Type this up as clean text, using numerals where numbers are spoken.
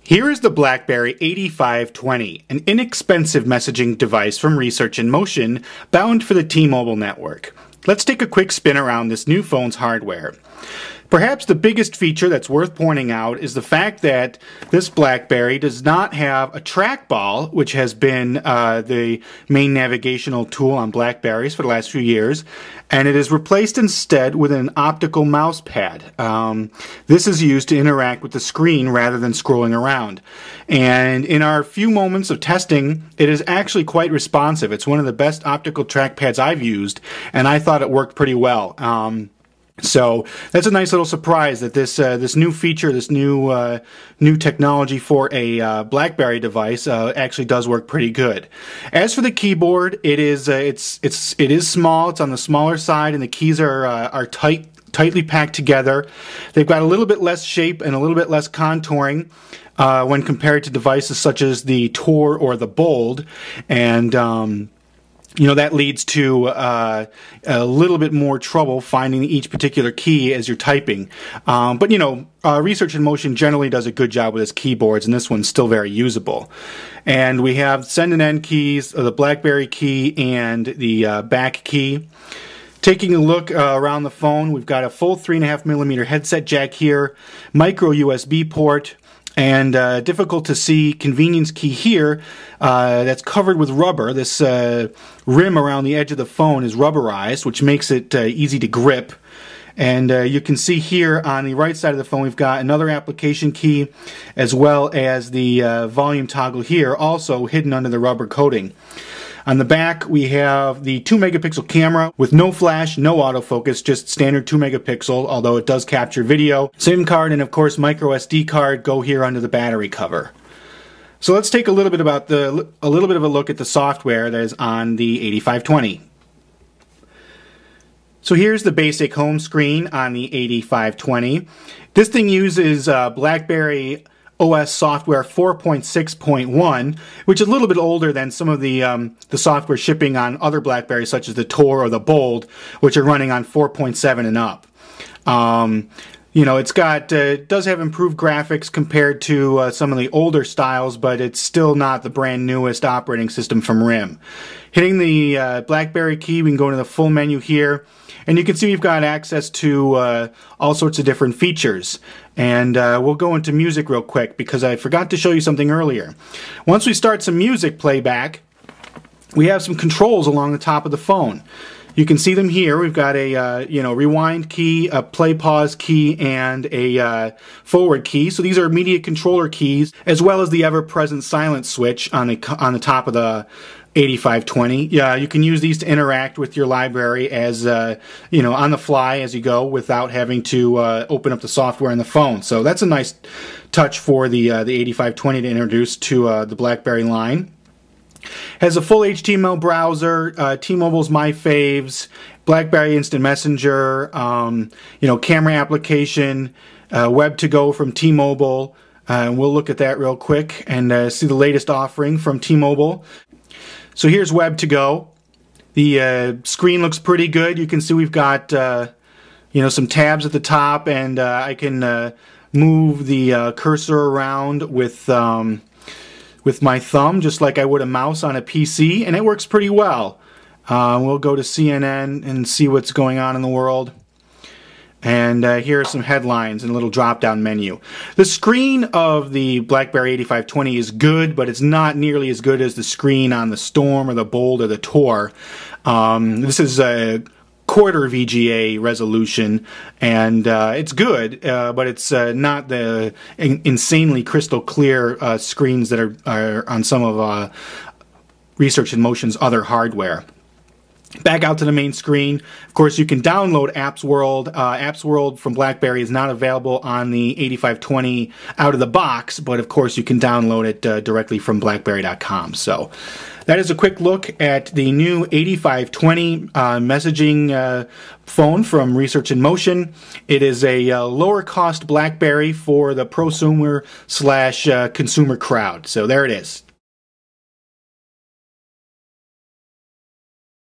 Here is the BlackBerry 8520, an inexpensive messaging device from Research in Motion bound for the T-Mobile network. Let's take a quick spin around this new phone's hardware. Perhaps the biggest feature that's worth pointing out is the fact that this BlackBerry does not have a trackball, which has been the main navigational tool on BlackBerries for the last few years, and it is replaced instead with an optical mouse pad. This is used to interact with the screen rather than scrolling around. And in our few moments of testing, it is actually quite responsive. It's one of the best optical trackpads I've used, and I thought it worked pretty well. So that's a nice little surprise that this new feature, this new technology for a BlackBerry device actually does work pretty good. As for the keyboard, it is small. It's on the smaller side, and the keys are tightly packed together. They've got a little bit less shape and a little bit less contouring when compared to devices such as the Tor or the Bold, and that leads to a little bit more trouble finding each particular key as you're typing. But Research in Motion generally does a good job with its keyboards, and this one's still very usable. And we have send and end keys, the BlackBerry key, and the back key. Taking a look around the phone, we've got a full 3.5mm headset jack here, micro USB port, and difficult to see convenience key here that's covered with rubber. This rim around the edge of the phone is rubberized, which makes it easy to grip. And you can see here on the right side of the phone we've got another application key as well as the volume toggle here, also hidden under the rubber coating. On the back, we have the 2-megapixel camera with no flash, no autofocus, just standard 2-megapixel, although it does capture video. SIM card and, of course, micro SD card go here under the battery cover. So let's take a little bit of a look at the software that is on the 8520. So here's the basic home screen on the 8520. This thing uses BlackBerry OS software 4.6.1, which is a little bit older than some of the software shipping on other BlackBerries, such as the Tor or the Bold, which are running on 4.7 and up. It does have improved graphics compared to some of the older styles, but it's still not the brand newest operating system from RIM. Hitting the BlackBerry key, we can go into the full menu here, and you can see we've got access to all sorts of different features. And we'll go into music real quick because I forgot to show you something earlier. Once we start some music playback, we have some controls along the top of the phone. You can see them here. We've got a rewind key, a play pause key, and a forward key. So these are immediate controller keys, as well as the ever-present silent switch on the top of the 8520. Yeah, you can use these to interact with your library as on the fly as you go without having to open up the software in the phone. So that's a nice touch for the 8520 to introduce to the BlackBerry line. Has a full HTML browser, T-Mobile's My Faves, BlackBerry Instant Messenger, camera application, Web to Go from T-Mobile. We'll look at that real quick and see the latest offering from T-Mobile. So here's Web to Go. The screen looks pretty good. You can see we've got some tabs at the top, and I can move the cursor around with my thumb, just like I would a mouse on a PC, and it works pretty well. We'll go to CNN and see what's going on in the world. And here are some headlines and a little drop-down menu. The screen of the BlackBerry 8520 is good, but it's not nearly as good as the screen on the Storm or the Bold or the Tor. This is a quarter VGA resolution, and it's good, but it's not the insanely crystal clear screens that are on some of Research in Motion's other hardware. Back out to the main screen. Of course, you can download Apps World. Apps World from BlackBerry is not available on the 8520 out of the box, but of course you can download it directly from BlackBerry.com. So that is a quick look at the new 8520 messaging phone from Research in Motion. It is a lower cost BlackBerry for the prosumer / consumer crowd. So there it is.